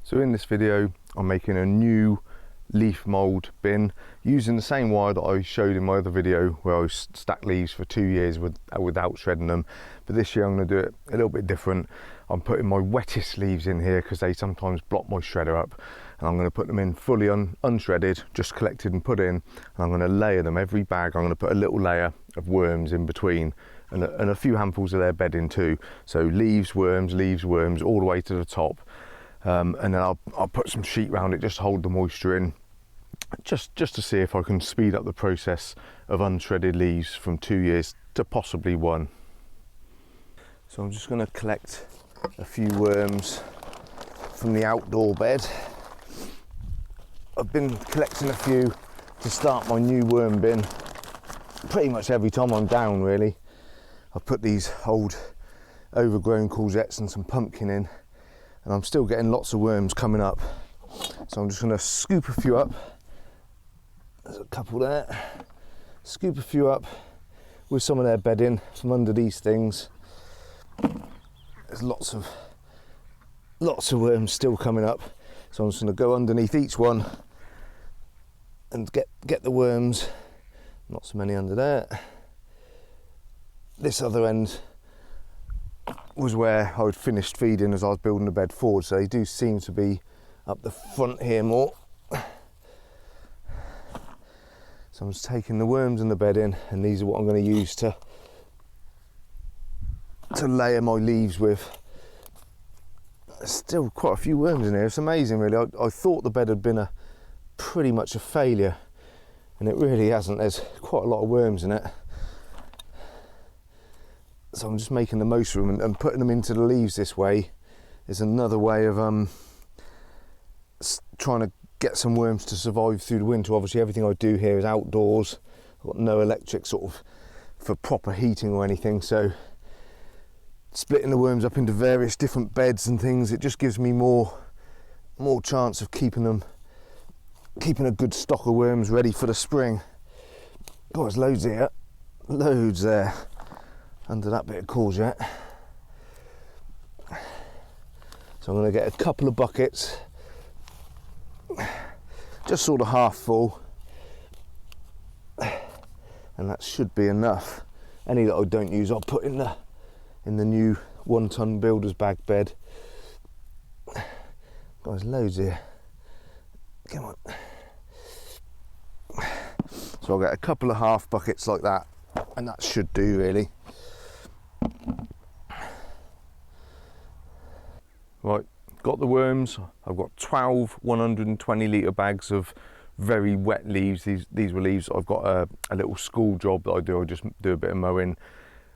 So in this video I'm making a new leaf mould bin using the same wire that I showed in my other video where I stacked leaves for 2 years without shredding them. But this year I'm going to do it a little bit different. I'm putting my wettest leaves in here because they sometimes block my shredder up, and I'm going to put them in fully unshredded, just collected and put in, and I'm going to layer them. Every bag I'm going to put a little layer of worms in between and a few handfuls of their bedding too. So leaves, worms, all the way to the top. And then I'll put some sheet around it just to hold the moisture in, just to see if I can speed up the process of unshredded leaves from 2 years to possibly 1. So I'm just going to collect a few worms from the outdoor bed. I've been collecting a few to start my new worm bin pretty much every time I'm down, really. I've put these old overgrown courgettes and some pumpkin in, and I'm still getting lots of worms coming up. So I'm just going to scoop a few up. There's a couple there. Scoop a few up with some of their bedding from under these things. There's lots of worms still coming up. So I'm just going to go underneath each one and get the worms. Not so many under there. This other end was where I had finished feeding as I was building the bed forward, so they do seem to be up the front here more. So I'm just taking the worms and the bed in, and these are what I'm going to use to layer my leaves with. There's still quite a few worms in here. It's amazing, really. I thought the bed had been pretty much a failure, and it really hasn't. There's quite a lot of worms in it. So I'm just making the most of them, and putting them into the leaves this way is another way of trying to get some worms to survive through the winter. Obviously everything I do here is outdoors. I've got no electric sort of for proper heating or anything, so splitting the worms up into various different beds and things, it just gives me more chance of keeping a good stock of worms ready for the spring. Oh, there's loads here, loads there under that bit of courgette. So I'm going to get a couple of buckets, just sort of half full, and that should be enough. Any that I don't use I'll put in the new 1 ton builder's bag bed. There's loads here. Come on. So I'll get a couple of half buckets like that, and that should do, really. Right, got the worms. I've got 12 120 litre bags of very wet leaves. These were leaves. I've got a little school job that I do. I just do a bit of mowing,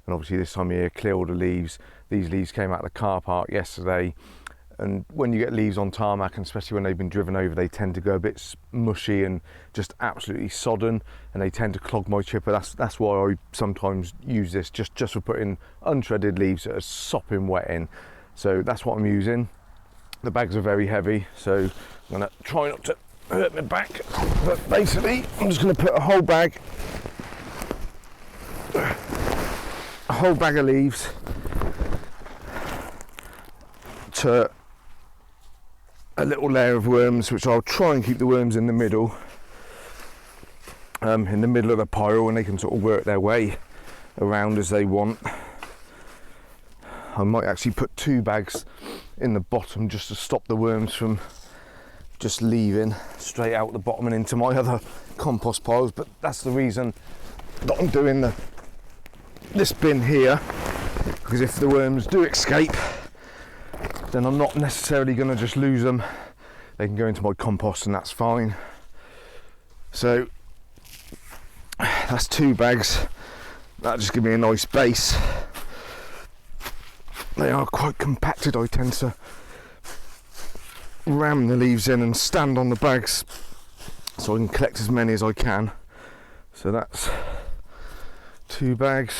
and obviously this time of year clear all the leaves. These leaves came out of the car park yesterday, and when you get leaves on tarmac, and especially when they've been driven over, they tend to go a bit mushy and just absolutely sodden, and they tend to clog my chipper. That's why I sometimes use this just for putting unshredded leaves that are sopping wet in. So that's what I'm using. The bags are very heavy, so I'm going to try not to hurt my back. But basically, I'm just going to put a whole bag of leaves to a little layer of worms, which I'll try and keep the worms in the middle of the pile, and they can sort of work their way around as they want. I might actually put 2 bags in the bottom just to stop the worms from just leaving straight out the bottom and into my other compost piles. But that's the reason that I'm doing this bin here, because if the worms do escape, then I'm not necessarily going to just lose them. They can go into my compost, and that's fine. So that's 2 bags. That'll just give me a nice base. They are quite compacted. I tend to ram the leaves in and stand on the bags so I can collect as many as I can. So that's 2 bags.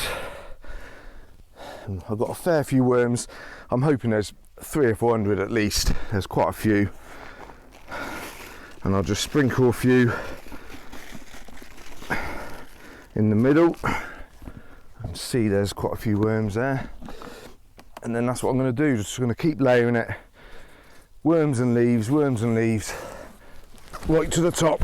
And I've got a fair few worms. I'm hoping there's 300 or 400 at least. There's quite a few, and I'll just sprinkle a few in the middle. And see, there's quite a few worms there. And then that's what I'm going to do. Just going to keep layering it worms and leaves, right to the top.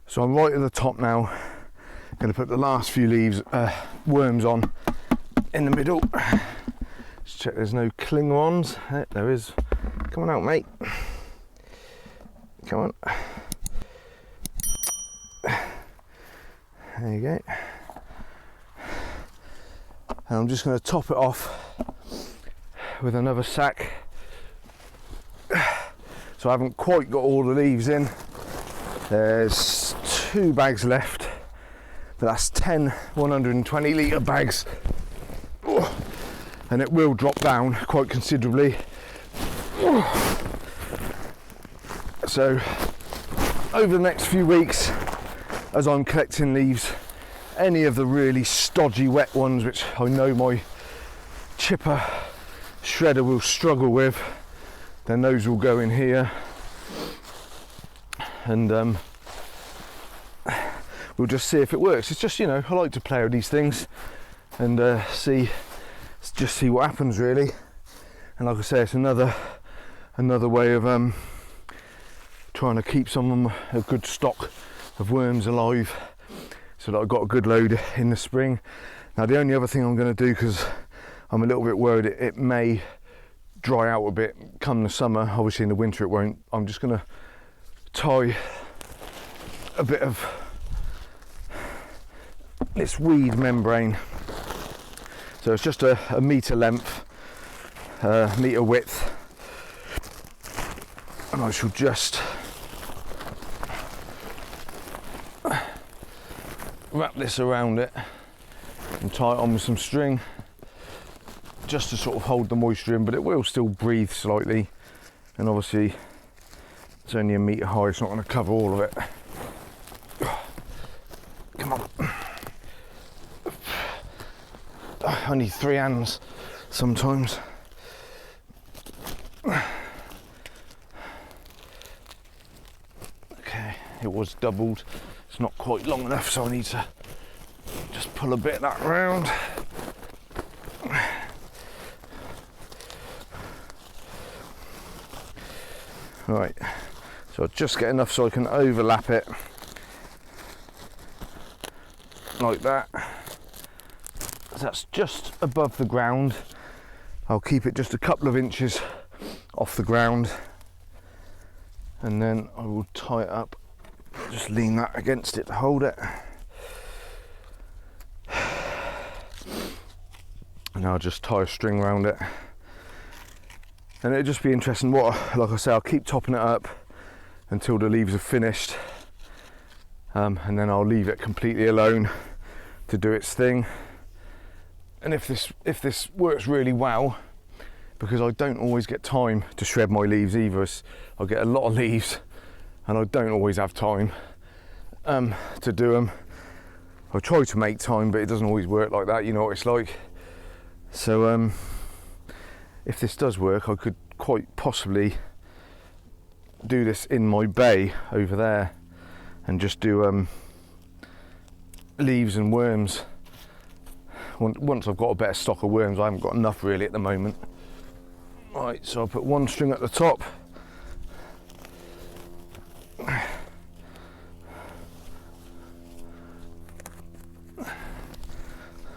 So I'm right at the top now. Going to put the last few leaves, worms on in the middle. Let's check there's no clinger-ons. There is. Come on out, mate. Come on. There you go. And I'm just going to top it off with another sack. So I haven't quite got all the leaves in. There's 2 bags left, but that's 10 120 litre bags. And it will drop down quite considerably. So over the next few weeks, as I'm collecting leaves, any of the really stodgy wet ones, which I know my chipper shredder will struggle with, then those will go in here. And we'll just see if it works. It's just, you know, I like to play with these things and see what happens really. And like I say, it's another way of trying to keep a good stock of worms alive, so that I've got a good load in the spring. Now the only other thing I'm going to do, because I'm a little bit worried it may dry out a bit come the summer, obviously in the winter it won't, I'm just going to tie a bit of this weed membrane, so it's just a metre length, metre width, and I shall just wrap this around it and tie it on with some string, just to sort of hold the moisture in, but it will still breathe slightly, and obviously it's only a metre high, it's not going to cover all of it. Come on. I need 3 hands sometimes. Okay, it was doubled. It's not quite long enough, so I need to just pull a bit of that round. Right, so I'll just get enough so I can overlap it like that. So that's just above the ground. I'll keep it just a couple of inches off the ground, and then I will tie it up, just lean that against it to hold it, and I'll just tie a string around it. And it'll just be interesting like I say, I'll keep topping it up until the leaves are finished, and then I'll leave it completely alone to do its thing. And if this works really well, because I don't always get time to shred my leaves either, I get a lot of leaves and I don't always have time to do them. I try to make time, but it doesn't always work like that, you know what it's like. So if this does work, I could quite possibly do this in my bay over there and just do leaves and worms. Once I've got a better stock of worms, I haven't got enough really at the moment. Right, so I'll put 1 string at the top.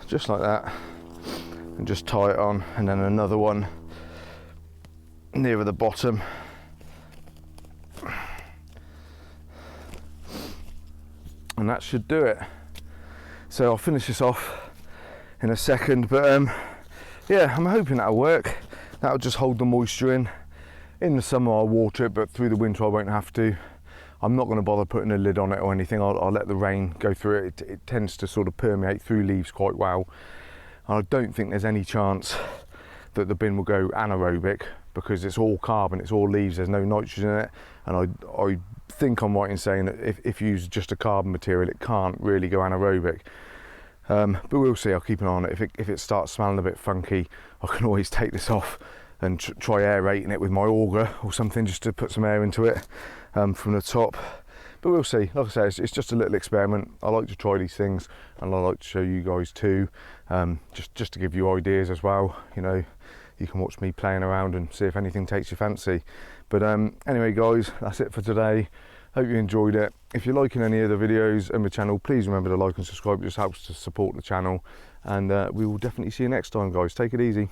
Just like that. And just tie it on, and then another one nearer the bottom. And that should do it. So I'll finish this off in a second, but yeah, I'm hoping that'll work. That'll just hold the moisture in. In the summer I'll water it, but through the winter I won't have to. I'm not going to bother putting a lid on it or anything. I'll let the rain go through it. It tends to sort of permeate through leaves quite well. And I don't think there's any chance that the bin will go anaerobic, because it's all carbon, it's all leaves, there's no nitrogen in it. And I think I'm right in saying that if you use just a carbon material, it can't really go anaerobic. But we'll see. I'll keep an eye on it. If it starts smelling a bit funky, I can always take this off and try aerating it with my auger or something, just to put some air into it from the top. But we'll see. Like I say, it's just a little experiment. I like to try these things, and I like to show you guys too, just to give you ideas as well. You know, you can watch me playing around and see if anything takes your fancy. But anyway guys, that's it for today. Hope you enjoyed it. If you're liking any of the videos and the channel, please remember to like and subscribe. It just helps to support the channel, and we will definitely see you next time, guys. Take it easy.